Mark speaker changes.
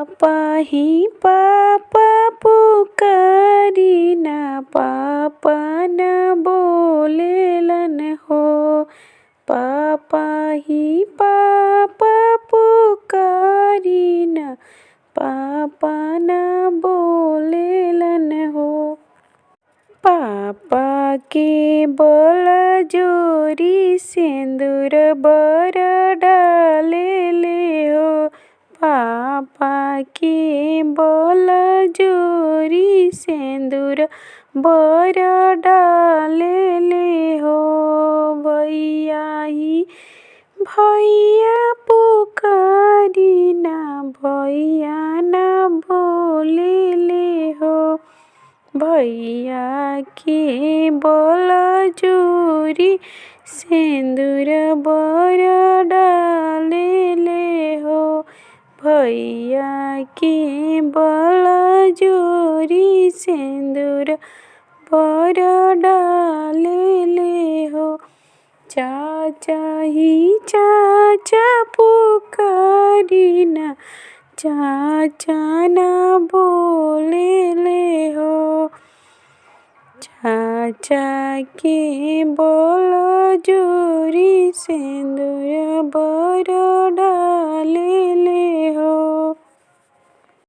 Speaker 1: पापा ही पापा पुकारी ना पापा न बोलेलन हो। पापा ही पापा पुकारी ना पापा न बोलेलन हो। पापा के बल जोरी सिंदूर बर डाले ले हो। पापा के बल जोरी सिंदूर बर डाले ले हो। भैया ही भैया पुकारी ना भैया न बोले ले हो। भैया के बल जोरी सिंदूर बर डाले ले हो। भैया के बल जोरी सिंदूर बर डाले ले हो। चाचा ही चाचा पुकारी ना चाचा ना बोले ले हो। चाचा के बल जोरी सिंदूर बर डाले